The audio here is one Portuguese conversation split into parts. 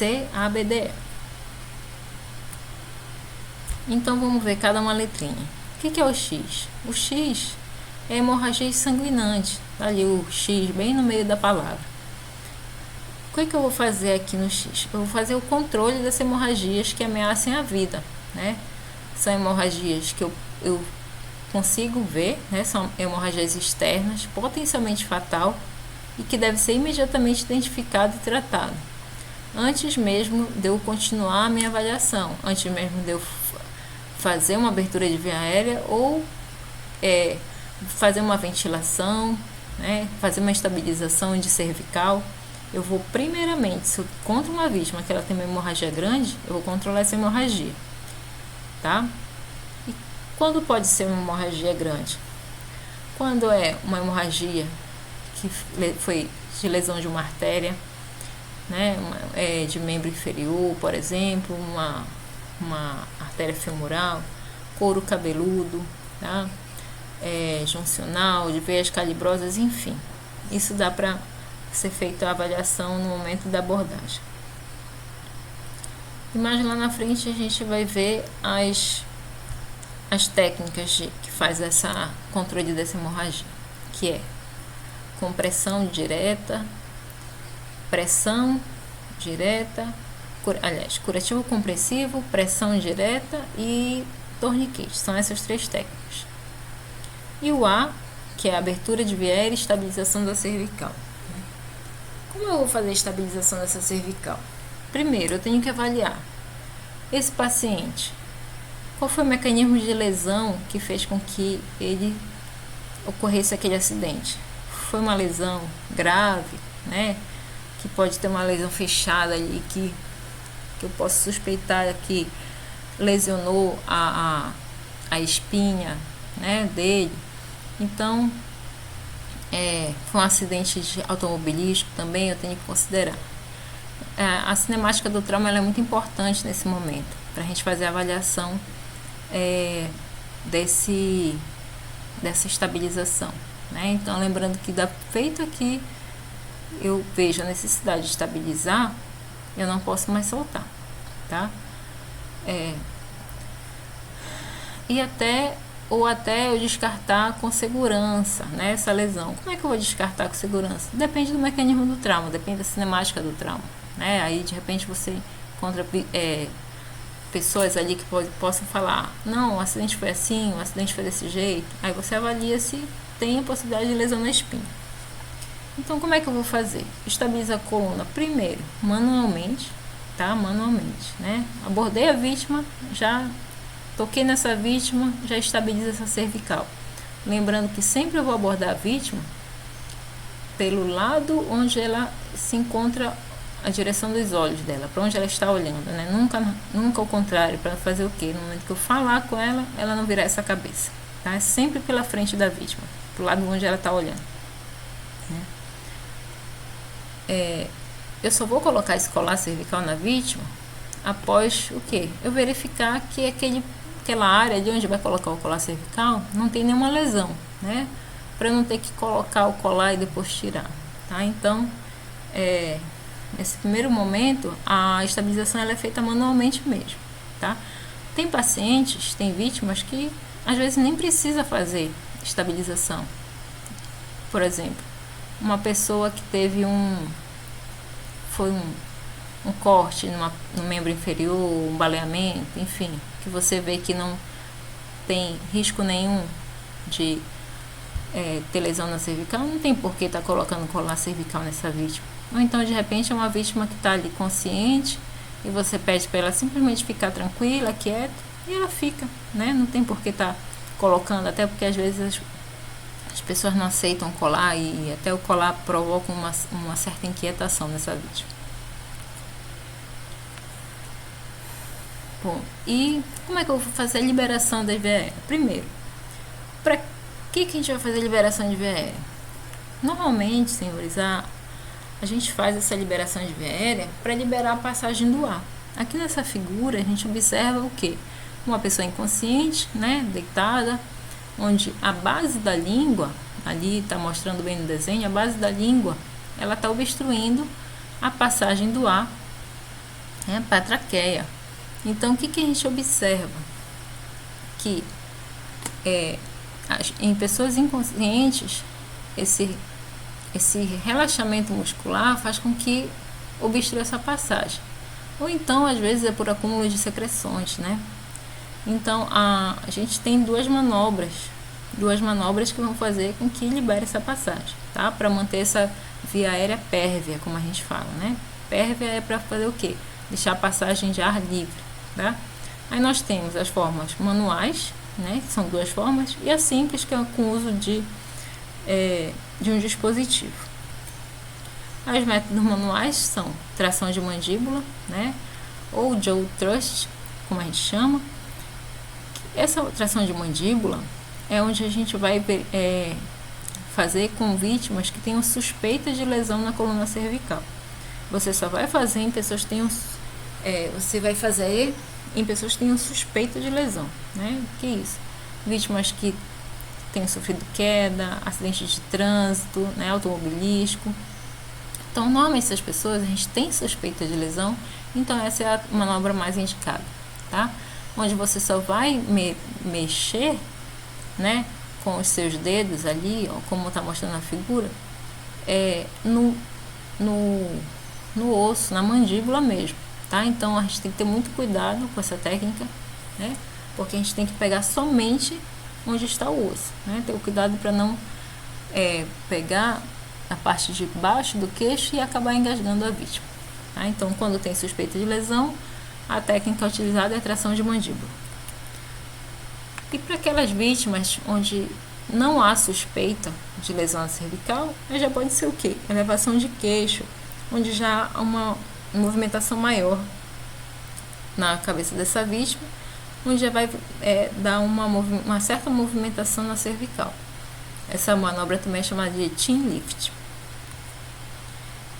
C, A, B, D, E. Então vamos ver cada uma letrinha. O que é o X? O X é hemorragia sanguinante. Tá ali o X bem no meio da palavra. O que eu vou fazer aqui no X? Eu vou fazer o controle das hemorragias que ameacem a vida, né? São hemorragias que eu consigo ver, né? São hemorragias externas, potencialmente fatal e que deve ser imediatamente identificado e tratado. Antes mesmo de eu continuar a minha avaliação, antes mesmo de eu fazer uma abertura de via aérea ou fazer uma ventilação, né? Fazer uma estabilização de cervical. Eu vou primeiramente, se eu encontro uma vítima que ela tem uma hemorragia grande, eu vou controlar essa hemorragia, tá? E quando pode ser uma hemorragia grande? Quando é uma hemorragia que foi de lesão de uma artéria, né? De membro inferior, por exemplo, uma artéria femoral, couro cabeludo, tá? Juncional, de veias calibrosas, enfim. Isso dá para ser feita a avaliação no momento da abordagem. E mais lá na frente a gente vai ver as técnicas que faz essa controle dessa hemorragia, que é compressão direta, pressão direta, curativo compressivo, pressão direta e torniquete. São essas 3 técnicas. E o A, que é a abertura de via aérea e estabilização da cervical. Como eu vou fazer a estabilização dessa cervical? Primeiro, eu tenho que avaliar esse paciente. Qual foi o mecanismo de lesão que fez com que ele ocorresse aquele acidente? Foi uma lesão grave, né? Que pode ter uma lesão fechada ali, que eu posso suspeitar que lesionou a espinha, né, dele. Então, foi um acidente automobilístico também, eu tenho que considerar. A cinemática do trauma ela é muito importante nesse momento, para a gente fazer a avaliação dessa estabilização, né? Então, lembrando que feito aqui, eu vejo a necessidade de estabilizar, eu não posso mais soltar, tá? E até eu descartar com segurança, né, essa lesão. Como é que eu vou descartar com segurança? Depende do mecanismo do trauma, depende da cinemática do trauma, né? Aí de repente você encontra pessoas ali que possam falar, não, o acidente foi assim, o acidente foi desse jeito. Aí você avalia se tem a possibilidade de lesão na espinha. Então como é que eu vou fazer? Estabiliza a coluna primeiro manualmente, tá? Manualmente, né? Abordei a vítima, já toquei nessa vítima, já estabiliza essa cervical. Lembrando que sempre eu vou abordar a vítima pelo lado onde ela se encontra, a direção dos olhos dela, para onde ela está olhando, né? Nunca ao contrário, para fazer o quê? No momento que eu falar com ela, ela não virar essa cabeça, tá? É sempre pela frente da vítima, pro lado onde ela está olhando, né? Eu só vou colocar esse colar cervical na vítima após o quê? Eu verificar que aquela área de onde vai colocar o colar cervical não tem nenhuma lesão, né? Para não ter que colocar o colar e depois tirar, tá? Então, nesse primeiro momento, a estabilização ela é feita manualmente mesmo, tá? Tem pacientes, tem vítimas que às vezes nem precisa fazer estabilização. Por exemplo, uma pessoa que teve um corte no membro inferior, um baleamento, enfim, que você vê que não tem risco nenhum de ter lesão na cervical, não tem por que estar colocando colar cervical nessa vítima. Ou então, de repente, é uma vítima que está ali consciente e você pede para ela simplesmente ficar tranquila, quieta, e ela fica, né? Não tem por que estar colocando, até porque às vezes as pessoas não aceitam colar e até o colar provoca uma certa inquietação nessa vítima. Bom, e como é que eu vou fazer a liberação da via aérea? Primeiro, para que a gente vai fazer a liberação de via aérea? Normalmente, senhores, a gente faz essa liberação de via aérea para liberar a passagem do ar. Aqui nessa figura a gente observa o quê? Uma pessoa inconsciente, né, deitada, onde a base da língua, ali está mostrando bem no desenho, a base da língua, ela está obstruindo a passagem do ar né, para a traqueia. Então, o que a gente observa? Que em pessoas inconscientes, esse relaxamento muscular faz com que obstrua essa passagem. Ou então, às vezes, é por acúmulo de secreções, né? Então, a gente tem duas manobras que vão fazer com que libere essa passagem, tá? Para manter essa via aérea pérvia, como a gente fala, né? Pérvia é para fazer o quê? Deixar a passagem de ar livre, tá? Aí nós temos as formas manuais, né? Que são duas formas, e a simples, que é com o uso de um dispositivo. Os métodos manuais são tração de mandíbula, né? Ou jaw thrust, como a gente chama. Essa tração de mandíbula é onde a gente vai fazer com vítimas que tenham suspeita de lesão na coluna cervical. Você só vai fazer em pessoas que tenham suspeita de lesão, né? Que isso? Vítimas que tenham sofrido queda, acidente de trânsito, né, automobilístico. Então, normalmente essas pessoas a gente tem suspeita de lesão, então essa é a manobra mais indicada, tá? Onde você só vai mexer, né, com os seus dedos ali, ó, como está mostrando na figura, no osso, na mandíbula mesmo, tá? Então a gente tem que ter muito cuidado com essa técnica, né? Porque a gente tem que pegar somente onde está o osso, né? Ter o cuidado para não pegar a parte de baixo do queixo e acabar engasgando a vítima, tá? Então, quando tem suspeita de lesão, a técnica utilizada é a tração de mandíbula. E para aquelas vítimas onde não há suspeita de lesão cervical, já pode ser o quê? Elevação de queixo, onde já há uma movimentação maior na cabeça dessa vítima, onde já vai dar uma certa movimentação na cervical. Essa manobra também é chamada de chin lift.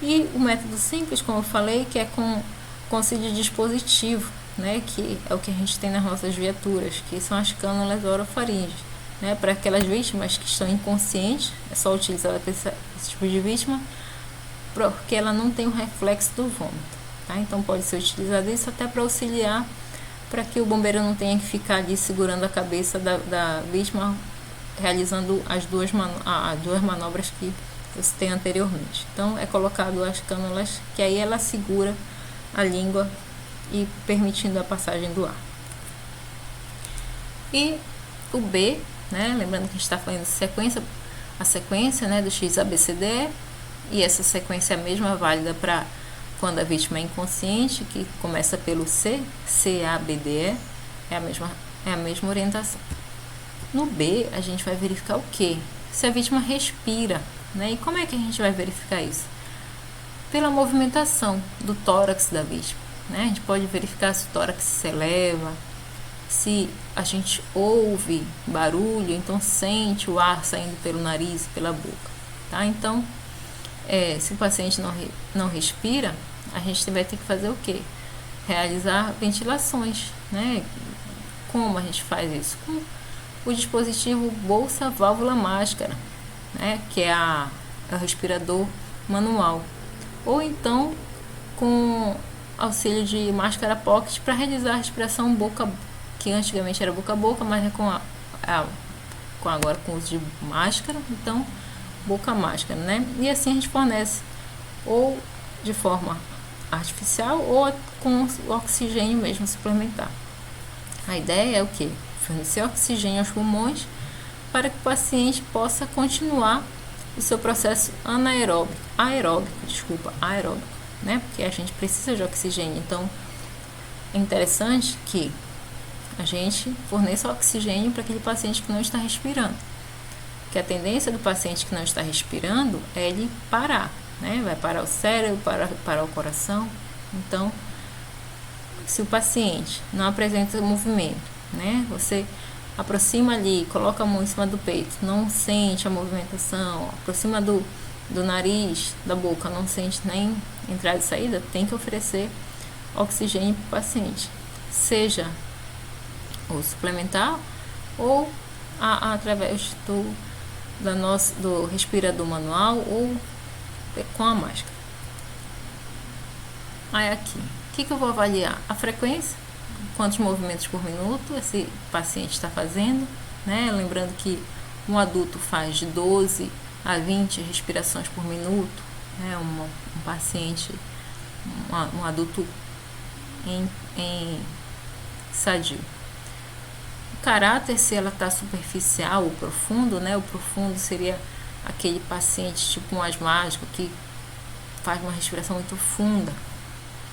E o método simples, como eu falei, que é com auxílio de dispositivo, né, que é o que a gente tem nas nossas viaturas, que são as cânulas orofaríngeas, né, para aquelas vítimas que estão inconscientes, é só utilizar esse tipo de vítima, porque ela não tem o reflexo do vômito, tá? Então pode ser utilizado isso até para auxiliar, para que o bombeiro não tenha que ficar ali segurando a cabeça da vítima, realizando as duas manobras que você tem anteriormente. Então é colocado as cânulas, que aí ela segura a língua e permitindo a passagem do ar. E o B, né, lembrando que a gente está falando de a sequência, né, do XABCDE, e essa sequência é a mesma válida para quando a vítima é inconsciente, que começa pelo C, CABDE, é a mesma orientação. No B, a gente vai verificar o quê? Se a vítima respira, né? E como é que a gente vai verificar isso? Pela movimentação do tórax da vítima, né? A gente pode verificar se o tórax se eleva, se a gente ouve barulho, então sente o ar saindo pelo nariz e pela boca, tá? Então, se o paciente não respira, a gente vai ter que fazer o quê? Realizar ventilações, né? Como a gente faz isso? Com o dispositivo bolsa válvula máscara, né? Que é o respirador manual. Ou então com auxílio de máscara pocket para realizar a respiração boca, que antigamente era boca a boca, mas agora com uso de máscara, então boca a máscara, né? E assim a gente fornece ou de forma artificial ou com o oxigênio mesmo suplementar. A ideia é o quê? Fornecer oxigênio aos pulmões para que o paciente possa continuar o seu processo aeróbico, né? Porque a gente precisa de oxigênio, então é interessante que a gente forneça oxigênio para aquele paciente que não está respirando. Que a tendência do paciente que não está respirando é ele parar, né? Vai parar o cérebro, parar o coração. Então, se o paciente não apresenta movimento, né? Você aproxima ali, coloca a mão em cima do peito, não sente a movimentação, aproxima do nariz, da boca, não sente nem entrada e saída, tem que oferecer oxigênio para o paciente, seja o suplementar ou através do respirador manual ou com a máscara. Aí aqui, O que eu vou avaliar? A frequência, quantos movimentos por minuto esse paciente está fazendo, né? Lembrando que um adulto faz de 12 a 20 respirações por minuto, né? Um paciente, um adulto em sadio. O caráter, se ela está superficial ou profundo, né? O profundo seria aquele paciente tipo um asmático que faz uma respiração muito funda.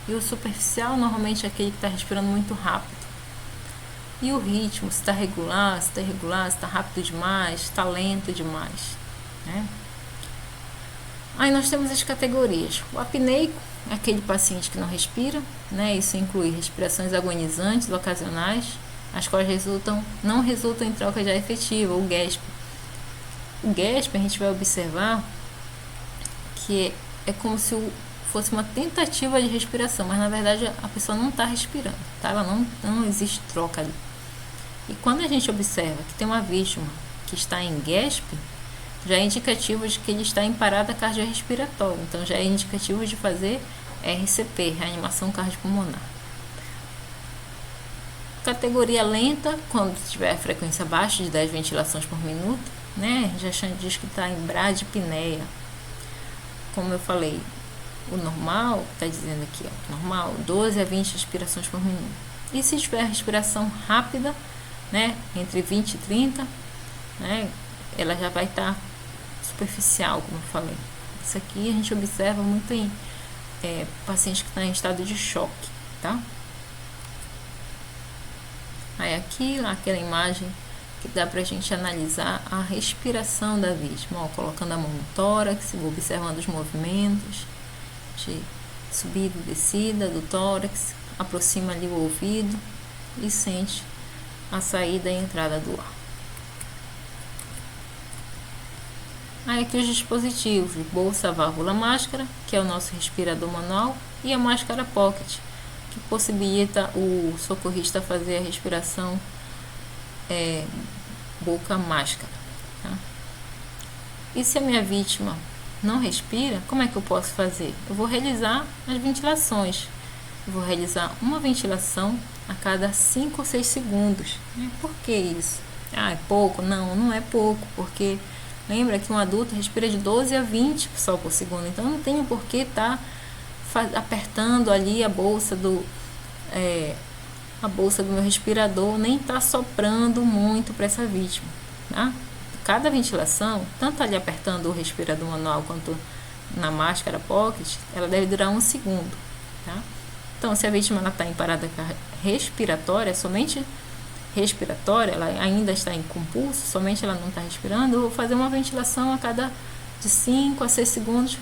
E o superficial normalmente é aquele que está respirando muito rápido. E o ritmo, se está regular, se está irregular, se está rápido demais, se está lento demais, né? Aí nós temos as categorias. O apneico é aquele paciente que não respira, né? Isso inclui respirações agonizantes ocasionais, as quais não resultam em troca de ar efetiva, o GASP. O GASP a gente vai observar que é como se fosse uma tentativa de respiração, mas na verdade a pessoa não está respirando, tá? Ela não existe troca ali. E quando a gente observa que tem uma vítima que está em GASP, já é indicativo de que ele está em parada cardiorrespiratória, então já é indicativo de fazer RCP, reanimação cardiopulmonar. Categoria lenta, quando tiver a frequência abaixo de 10 ventilações por minuto, né? Já diz que está em bradipneia. Como eu falei, o normal, está dizendo aqui, ó, normal, 12 a 20 respirações por minuto. E se tiver respiração rápida, né, entre 20 e 30, né, ela já vai estar superficial, como eu falei. Isso aqui a gente observa muito em paciente que está em estado de choque, tá? Aí aqui, aquela imagem que dá pra gente analisar a respiração da vítima, ó, colocando a mão no tórax, observando os movimentos de subida e descida do tórax, aproxima ali o ouvido e sente a saída e a entrada do ar. Aí aqui os dispositivos, bolsa, válvula, máscara, que é o nosso respirador manual, e a máscara pocket, que possibilita o socorrista fazer a respiração boca-máscara, tá? E se a minha vítima não respira, como é que eu posso fazer? Eu vou realizar as ventilações. Eu vou realizar uma ventilação a cada 5 ou 6 segundos. Por que isso? É pouco? Não, não é pouco, porque lembra que um adulto respira de 12 a 20 só por segundo, então não tem por que estar apertando ali a bolsa do meu respirador, nem está soprando muito para essa vítima, tá? Cada ventilação, tanto ali apertando o respirador manual quanto na máscara pocket, ela deve durar 1 segundo, tá? Então, se a vítima está em parada respiratória, somente respiratória, ela ainda está em compulso, somente ela não está respirando, eu vou fazer uma ventilação a cada de 5 a 6 segundos,